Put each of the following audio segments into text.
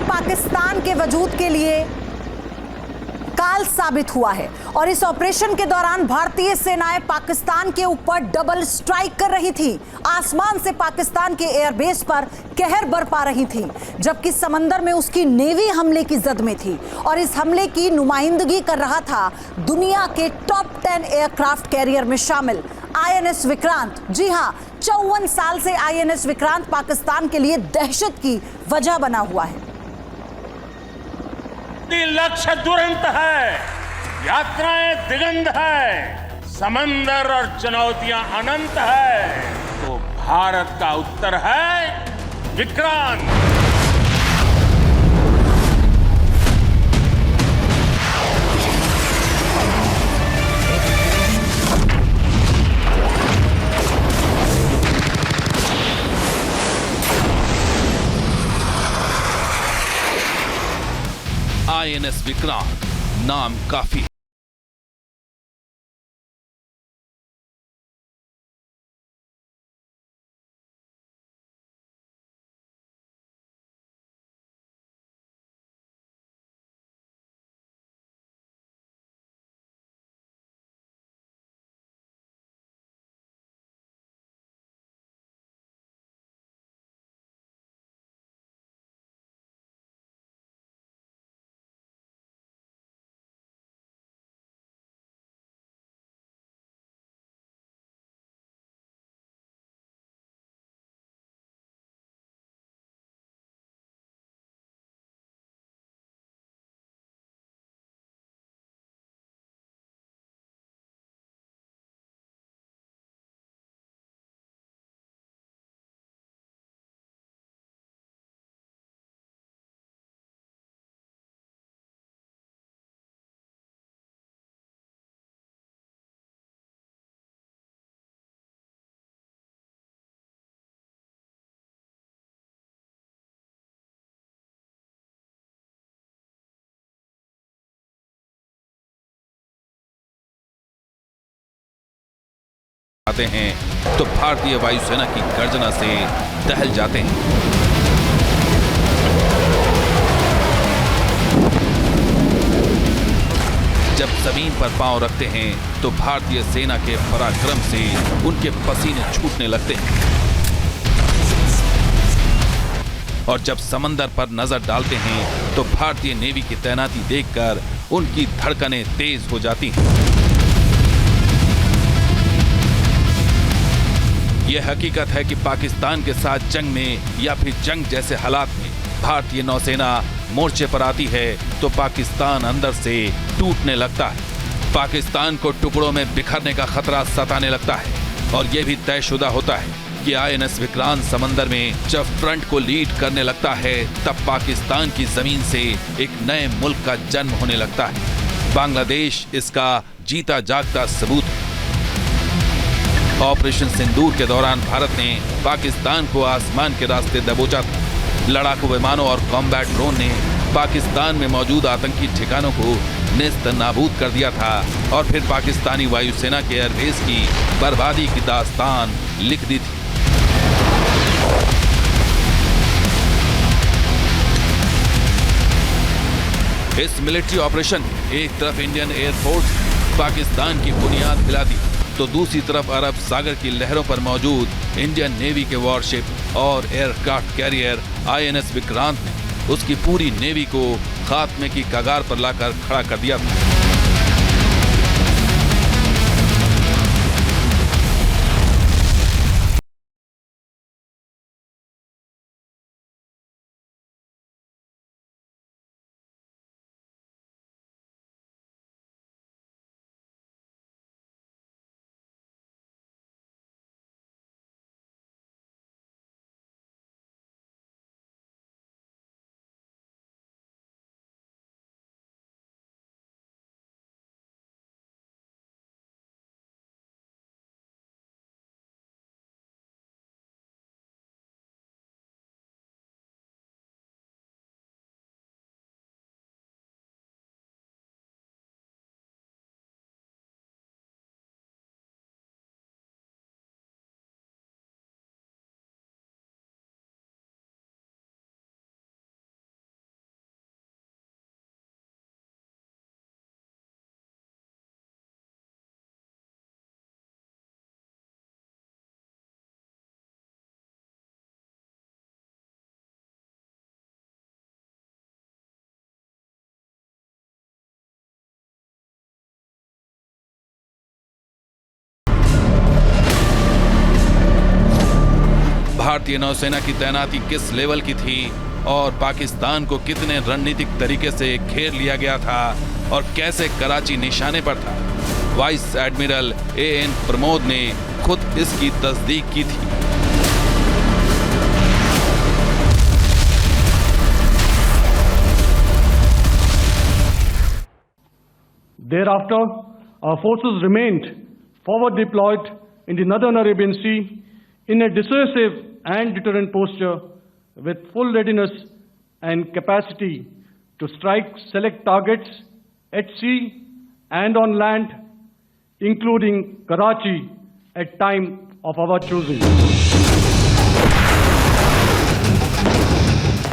पाकिस्तान के वजूद के लिए काल साबित हुआ है। और इस ऑपरेशन के दौरान भारतीय सेनाएं पाकिस्तान के ऊपर डबल स्ट्राइक कर रही थी। आसमान से पाकिस्तान के एयरबेस पर कहर बरपा रही थी, जबकि समंदर में उसकी नेवी हमले की जद में थी। और इस हमले की नुमाइंदगी कर रहा था दुनिया के टॉप 10 एयरक्राफ्ट कैरियर में शामिल आईएनएस विक्रांत। जी हां, 54 साल से आईएनएस विक्रांत पाकिस्तान के लिए दहशत की वजह बना हुआ है। लक्ष्य दुरंत है, यात्राएं दिगंत है, समंदर और चुनौतियां अनंत है। तो भारत का उत्तर है विक्रांत। आईएनएस विक्रांत नाम काफी। आते हैं तो भारतीय वायुसेना की गर्जना से दहल जाते हैं। जब जमीन पर पांव रखते हैं तो भारतीय सेना के पराक्रम से उनके पसीने छूटने लगते हैं। और जब समंदर पर नजर डालते हैं तो भारतीय नेवी की तैनाती देखकर उनकी धड़कनें तेज हो जाती हैं। यह हकीकत है कि पाकिस्तान के साथ जंग में या फिर जंग जैसे हालात में भारतीय नौसेना मोर्चे पर आती है तो पाकिस्तान अंदर से टूटने लगता है। पाकिस्तान को टुकड़ों में बिखरने का खतरा सताने लगता है। और यह भी तयशुदा होता है कि आईएनएस विक्रांत समंदर में जब फ्रंट को लीड करने लगता है तब पाकिस्तान की जमीन से एक नए मुल्क का जन्म होने लगता है। बांग्लादेश इसका जीता जागता सबूत है। ऑपरेशन सिंदूर के दौरान भारत ने पाकिस्तान को आसमान के रास्ते दबोचा था। लड़ाकू विमानों और कॉम्बैट ड्रोन ने पाकिस्तान में मौजूद आतंकी ठिकानों को नेस्त नाबूद कर दिया था और फिर पाकिस्तानी वायुसेना के एयरबेस की बर्बादी की दास्तान लिख दी थी। इस मिलिट्री ऑपरेशन में एक तरफ इंडियन एयरफोर्स पाकिस्तान की बुनियाद हिला दी तो दूसरी तरफ अरब सागर की लहरों पर मौजूद इंडियन नेवी के वॉरशिप और एयरक्राफ्ट कैरियर आईएनएस विक्रांत ने उसकी पूरी नेवी को खात्मे की कगार पर लाकर खड़ा कर दिया था। भारतीय नौसेना की तैनाती किस लेवल की थी और पाकिस्तान को कितने रणनीतिक तरीके से घेर लिया गया था और कैसे कराची निशाने पर था, वाइस एडमिरल AN प्रमोद ने खुद इसकी तस्दीक की थी। Thereafter, our forces remained forward deployed in the Northern Arabian Sea in a dissuasive and deterrent posture with full readiness and capacity to strike select targets at sea and on land, including Karachi at time of our choosing.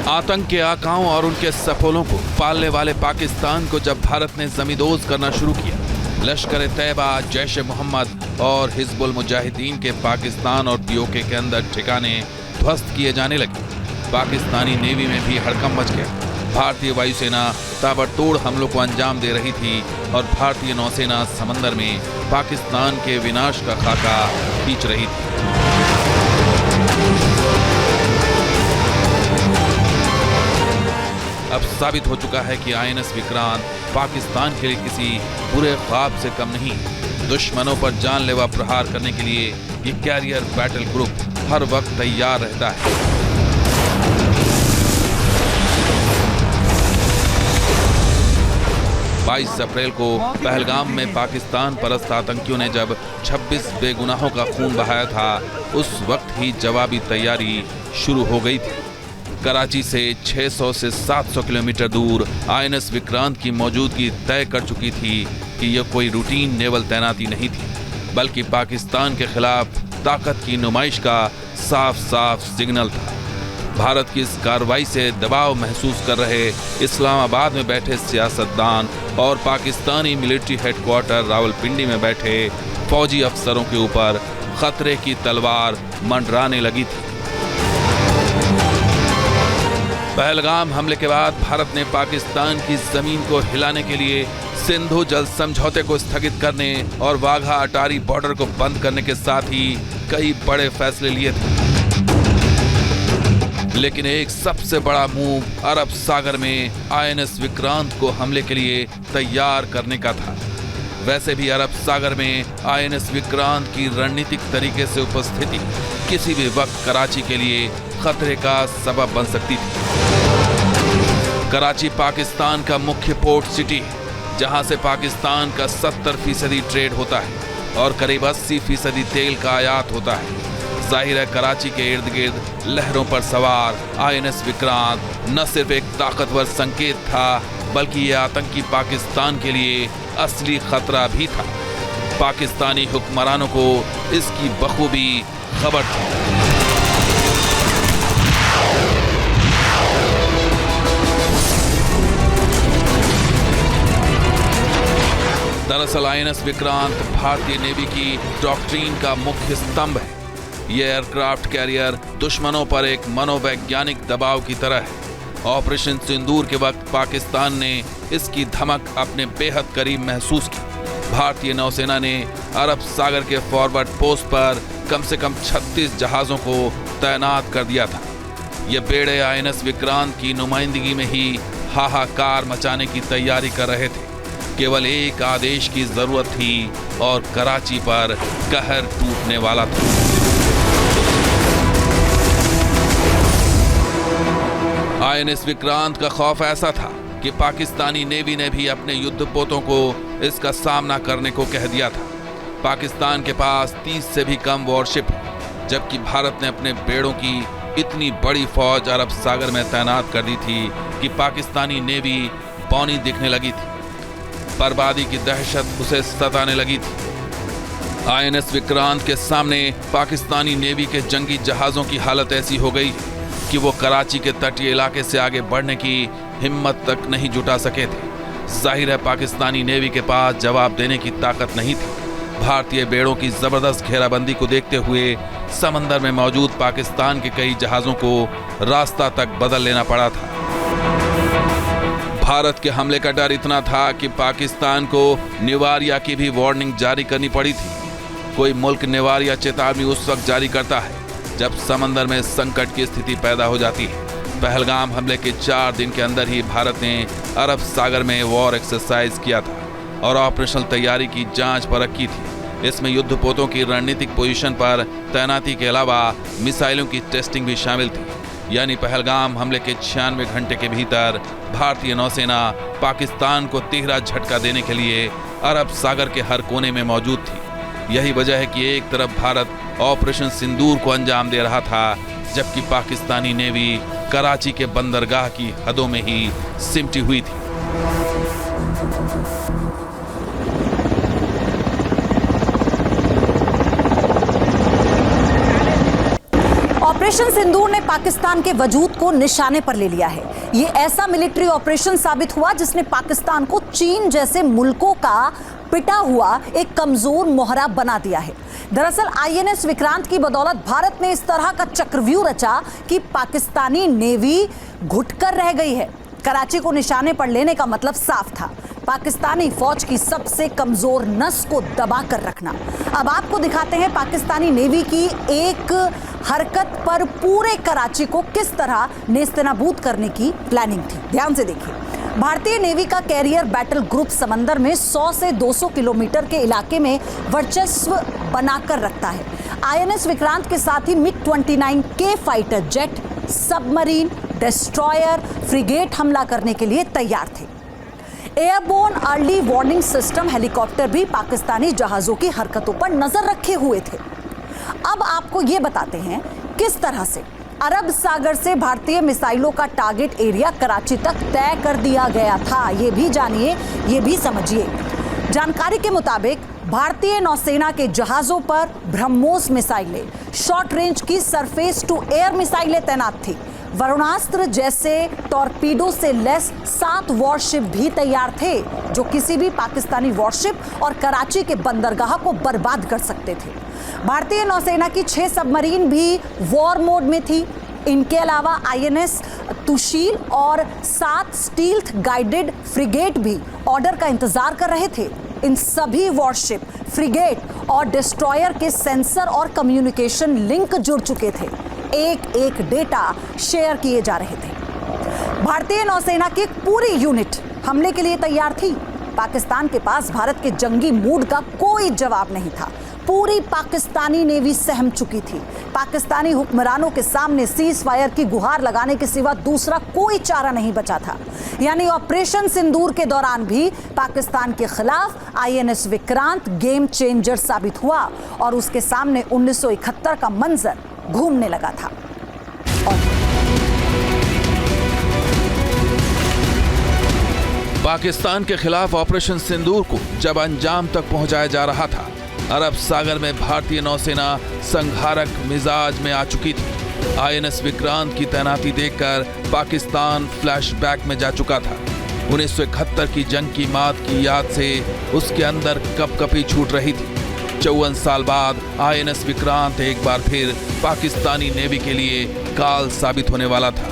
आतंक के आकाओं और उनके सफोलों को पालने वाले पाकिस्तान को जब भारत ने जमींदोज करना शुरू किया, लश्कर तैयबा, जैश मोहम्मद और हिजबुल मुजाहिदीन के पाकिस्तान और POK के अंदर ठिकाने ध्वस्त किए जाने लगे। पाकिस्तानी नेवी में भी हड़कंप मच गया। भारतीय वायुसेना ताबड़तोड़ हमलों को अंजाम दे रही थी और भारतीय नौसेना समंदर में पाकिस्तान के विनाश का खाका खींच रही थी। अब साबित हो चुका है कि INS विक्रांत पाकिस्तान के लिए किसी बुरे ख्वाब से कम नहीं। दुश्मनों पर जानलेवा प्रहार करने के लिए ये कैरियर बैटल ग्रुप हर वक्त तैयार रहता है। 22 अप्रैल को पहलगाम में पाकिस्तान परस्त आतंकियों ने जब 26 बेगुनाहों का खून बहाया था, उस वक्त ही जवाबी तैयारी शुरू हो गई थी। कराची से 600 से 700 किलोमीटर दूर INS विक्रांत की मौजूदगी तय कर चुकी थी कि यह कोई रूटीन नेवल तैनाती नहीं थी, बल्कि पाकिस्तान के खिलाफ ताकत की नुमाइश का साफ साफ सिग्नल था। भारत की इस कार्रवाई से दबाव महसूस कर रहे इस्लामाबाद में बैठे सियासतदान और पाकिस्तानी मिलिट्री हेडक्वार्टर रावलपिंडी में बैठे फौजी अफसरों के ऊपर खतरे की तलवार मंडराने लगी थी। पहलगाम हमले के बाद भारत ने पाकिस्तान की जमीन को हिलाने के लिए सिंधु जल समझौते को स्थगित करने और वाघा अटारी बॉर्डर को बंद करने के साथ ही कई बड़े फैसले लिए थे। लेकिन एक सबसे बड़ा मूव अरब सागर में INS विक्रांत को हमले के लिए तैयार करने का था। वैसे भी अरब सागर में INS विक्रांत की रणनीतिक तरीके से उपस्थिति किसी भी वक्त कराची के लिए खतरे का सबब बन सकती थी। कराची पाकिस्तान का मुख्य पोर्ट सिटी है, जहां से पाकिस्तान का 70% ट्रेड होता है और करीब 80% तेल का आयात होता है। जाहिर है कराची के इर्द गिर्द लहरों पर सवार INS विक्रांत न सिर्फ एक ताकतवर संकेत था, बल्कि ये आतंकी पाकिस्तान के लिए असली खतरा भी था। पाकिस्तानी हुक्मरानों को इसकी बखूबी खबर थी। दरअसल INS विक्रांत भारतीय नेवी की डॉक्ट्रीन का मुख्य स्तंभ है। यह एयरक्राफ्ट कैरियर दुश्मनों पर एक मनोवैज्ञानिक दबाव की तरह है। ऑपरेशन सिंदूर के वक्त पाकिस्तान ने इसकी धमक अपने बेहद करीब महसूस की। भारतीय नौसेना ने अरब सागर के फॉरवर्ड पोस्ट पर कम से कम 36 जहाजों को तैनात कर दिया था। ये बेड़े INS विक्रांत की नुमाइंदगी में ही हाहाकार मचाने की तैयारी कर रहे थे। केवल एक आदेश की जरूरत थी और कराची पर कहर टूटने वाला था। INS विक्रांत का खौफ ऐसा था कि पाकिस्तानी नेवी ने भी अपने युद्धपोतों को इसका सामना करने को कह दिया था। पाकिस्तान के पास 30 से भी कम वॉरशिप है, जबकि भारत ने अपने बेड़ों की इतनी बड़ी फौज अरब सागर में तैनात कर दी थी कि पाकिस्तानी नेवी पौनी दिखने लगी थी। बर्बादी की दहशत उसे सताने लगी थी। INS विक्रांत के सामने पाकिस्तानी नेवी के जंगी जहाजों की हालत ऐसी हो गई कि वो कराची के तटीय इलाके से आगे बढ़ने की हिम्मत तक नहीं जुटा सके थे। जाहिर है पाकिस्तानी नेवी के पास जवाब देने की ताकत नहीं थी। भारतीय बेड़ों की जबरदस्त घेराबंदी को देखते हुए समंदर में मौजूद पाकिस्तान के कई जहाजों को रास्ता तक बदल लेना पड़ा था। भारत के हमले का डर इतना था कि पाकिस्तान को निवारिया की भी वार्निंग जारी करनी पड़ी थी। कोई मुल्क निवारिया चेतावनी उस वक्त जारी करता है जब समंदर में संकट की स्थिति पैदा हो जाती है। पहलगाम हमले के 4 दिन के अंदर ही भारत ने अरब सागर में वॉर एक्सरसाइज किया था और ऑपरेशनल तैयारी की जांच परख की थी। इसमें युद्धपोतों की रणनीतिक पोजीशन पर तैनाती के अलावा मिसाइलों की टेस्टिंग भी शामिल थी। यानी पहलगाम हमले के 96 घंटे के भीतर भारतीय नौसेना पाकिस्तान को तिहरा झटका देने के लिए अरब सागर के हर कोने में मौजूद थी। यही वजह है कि एक तरफ भारत ऑपरेशन सिंदूर को अंजाम दे रहा था, जबकि पाकिस्तानी नेवी कराची के बंदरगाह की हदों में ही सिमटी हुई थी। ऑपरेशन सिंदूर ने पाकिस्तान के वजूद को निशाने पर ले लिया है। ये ऐसा मिलिट्री ऑपरेशन साबित हुआ जिसने पाकिस्तान को चीन जैसे मुल्कों का पिटा हुआ एक कमजोर मोहरा बना दिया है। दरअसल आईएनएस विक्रांत की बदौलत भारत ने इस तरह का चक्रव्यूह रचा कि पाकिस्तानी नेवी घुटकर रह गई है। कराची को निशाने पर लेने का मतलब साफ था, पाकिस्तानी फौज की सबसे कमजोर नस को दबा कर रखना। अब आपको दिखाते हैं पाकिस्तानी नेवी की एक हरकत पर पूरे कराची को किस तरह नेस्तनाबूद करने की प्लानिंग थी। ध्यान से देखिए। भारतीय नेवी का कैरियर बैटल ग्रुप समंदर में 100 से 200 किलोमीटर के इलाके में वर्चस्व बनाकर रखता है। आईएनएस विक्रांत के साथ ही MiG-29K fighter jet, submarine, destroyer, frigate हमला करने के लिए तैयार थे। Airborne early warning system helicopter भी पाकिस्तानी जहाजों की हरकतों पर नजर रखे हुए थे। अब आपको ये बताते हैं किस तरह से अरब सागर से भारतीय मिसाइलों का टारगेट एरिया कराची तक तय कर दिया गया था। ये भी जानिए, ये भी समझिए। जानकारी के मुताबिक भारतीय नौसेना के जहाजों पर ब्रह्मोस मिसाइलें, शॉर्ट रेंज की सरफेस टू एयर मिसाइलें तैनात थी। वरुणास्त्र जैसे टॉर्पीडो से लेस 7 वॉरशिप भी तैयार थे, जो किसी भी पाकिस्तानी वॉरशिप और कराची के बंदरगाह को बर्बाद कर सकते थे। भारतीय नौसेना की 6 सबमरीन भी वॉर मोड में थी। इनके अलावा आईएनएस तुशील और 7 स्टील्थ गाइडेड फ्रिगेट भी ऑर्डर का इंतजार कर रहे थे। इन सभी वॉरशिप, फ्रिगेट और डिस्ट्रॉयर के सेंसर और कम्युनिकेशन लिंक जुड़ चुके थे। एक एक डेटा शेयर किए जा रहे थे। भारतीय नौसेना की एक पूरी यूनिट हमले के लिए तैयार थी। पाकिस्तान के पास भारत के जंगी मूड का कोई जवाब नहीं था। पूरी पाकिस्तानी नेवी सहम चुकी थी। पाकिस्तानी हुक्मरानों के सामने सीज फायर की गुहार लगाने के सिवा दूसरा कोई चारा नहीं बचा था। यानी ऑपरेशन सिंदूर के दौरान भी पाकिस्तान के खिलाफ आईएनएस विक्रांत गेम चेंजर साबित हुआ और उसके सामने 1971 का मंजर घूमने लगा था। पाकिस्तान के खिलाफ ऑपरेशन सिंदूर को जब अंजाम तक पहुंचाया जा रहा था, अरब सागर में भारतीय नौसेना संघारक मिजाज में आ चुकी थी। आईएनएस विक्रांत की तैनाती देखकर पाकिस्तान फ्लैशबैक में जा चुका था। 1971 की जंग की मात की याद से उसके अंदर कपकपी छूट रही थी। 54 साल बाद आईएनएस विक्रांत एक बार फिर पाकिस्तानी नेवी के लिए काल साबित होने वाला था।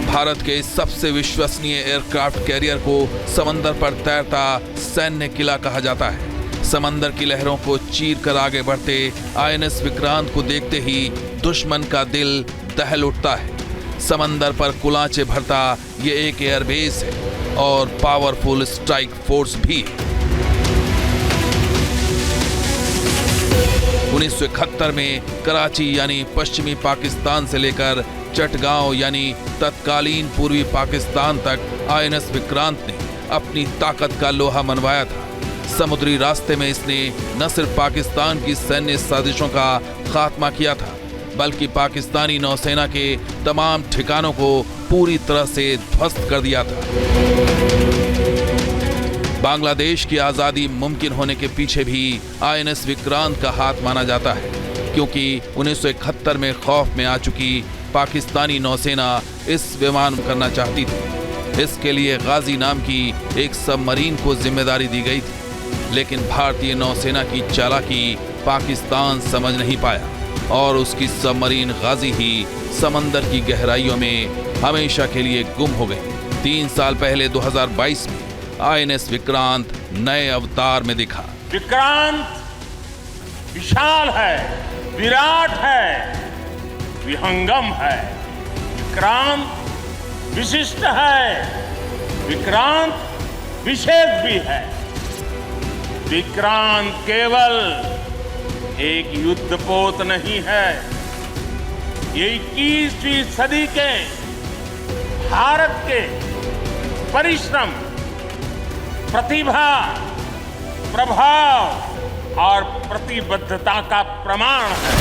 भारत के सबसे विश्वसनीय एयरक्राफ्ट कैरियर को समंदर पर तैरता सैन्य किला कहा जाता है। समंदर की लहरों को चीर कर आगे बढ़ते आईएनएस विक्रांत को देखते ही दुश्मन का दिल दहल उठता है। समंदर पर कुलांचे भरता ये एक एयरबेस है और पावरफुल स्ट्राइक फोर्स भी। 1971 में कराची यानी पश्चिमी पाकिस्तान से लेकर चटगांव यानी तत्कालीन पूर्वी पाकिस्तान तक आईएनएस विक्रांत ने अपनी ताकत का लोहा मनवाया था। समुद्री रास्ते में इसने न सिर्फ पाकिस्तान की सैन्य साजिशों का खात्मा किया था, बल्कि पाकिस्तानी नौसेना के तमाम ठिकानों को पूरी तरह से ध्वस्त कर दिया था। बांग्लादेश की आज़ादी मुमकिन होने के पीछे भी आईएनएस विक्रांत का हाथ माना जाता है, क्योंकि 1971 में खौफ में आ चुकी पाकिस्तानी नौसेना इस विमान करना चाहती थी। इसके लिए गाजी नाम की एक सबमरीन को जिम्मेदारी दी गई थी, लेकिन भारतीय नौसेना की चालाकी पाकिस्तान समझ नहीं पाया और उसकी सबमरीन गाजी ही समंदर की गहराइयों में हमेशा के लिए गुम हो गई। 3 साल पहले 2022 में आईएनएस विक्रांत नए अवतार में दिखा। विक्रांत विशाल है, विराट है, विहंगम है, विक्रांत विशिष्ट है, विक्रांत विशेष भी है। विक्रांत केवल एक युद्धपोत नहीं है, ये 21वीं सदी के भारत के परिश्रम, प्रतिभा, प्रभाव और प्रतिबद्धता का प्रमाण है।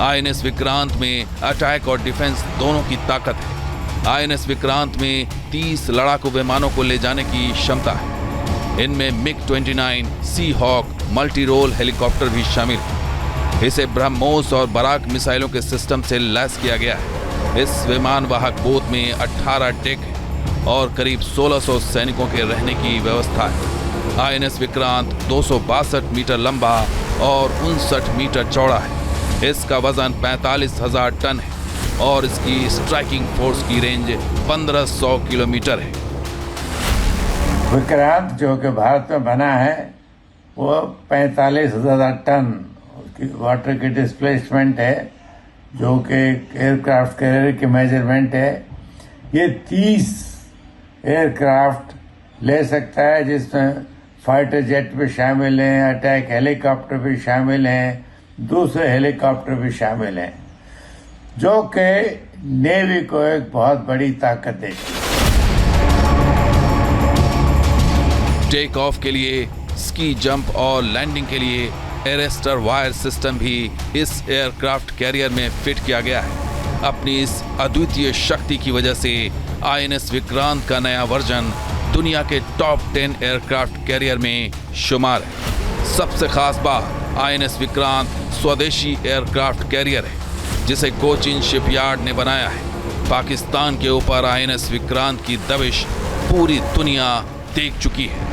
आईएनएस विक्रांत में अटैक और डिफेंस दोनों की ताकत है। आईएनएस विक्रांत में 30 लड़ाकू विमानों को ले जाने की क्षमता है। इनमें मिग-29, सी हॉक मल्टी रोल हेलीकॉप्टर भी शामिल है। इसे ब्रह्मोस और बराक मिसाइलों के सिस्टम से लैस किया गया है। इस विमान वाहक बोट में 18 डेक है और करीब 1600 सैनिकों के रहने की व्यवस्था है। आईएनएस विक्रांत 262 मीटर लंबा और 59 मीटर चौड़ा है। इसका वजन 45,000 टन है और इसकी स्ट्राइकिंग फोर्स की रेंज 1500 किलोमीटर है। विक्रांत जो कि भारत में बना है वो 45,000 टन उसकी वाटर की डिस्प्लेसमेंट है, जो कि एयरक्राफ्ट कैरियर की मेजरमेंट है। ये 30 एयरक्राफ्ट ले सकता है, जिसमें फाइटर जेट भी शामिल हैं, अटैक हेलीकॉप्टर भी शामिल हैं, दूसरे हेलीकॉप्टर भी शामिल हैं, जो कि नेवी को एक बहुत बड़ी ताकत देती है। टेक ऑफ के लिए, स्की जंप और लैंडिंग के लिए एरेस्टर वायर सिस्टम भी इस एयरक्राफ्ट कैरियर में फिट किया गया है। अपनी इस अद्वितीय शक्ति की वजह से आईएनएस विक्रांत का नया वर्जन दुनिया के टॉप 10 एयरक्राफ्ट कैरियर में शुमार है। सबसे खास बात, आईएनएस विक्रांत स्वदेशी एयरक्राफ्ट कैरियर है, जिसे कोचिन शिपयार्ड ने बनाया है। पाकिस्तान के ऊपर आईएनएस विक्रांत की दबिश पूरी दुनिया देख चुकी है।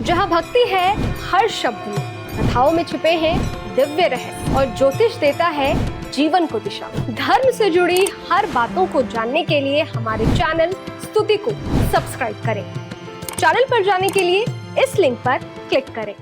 जहां भक्ति है हर शब्द में, कथाओं में छिपे हैं दिव्य रहस्य और ज्योतिष देता है जीवन को दिशा। धर्म से जुड़ी हर बातों को जानने के लिए हमारे चैनल स्तुति को सब्सक्राइब करें। चैनल पर जाने के लिए इस लिंक पर क्लिक करें।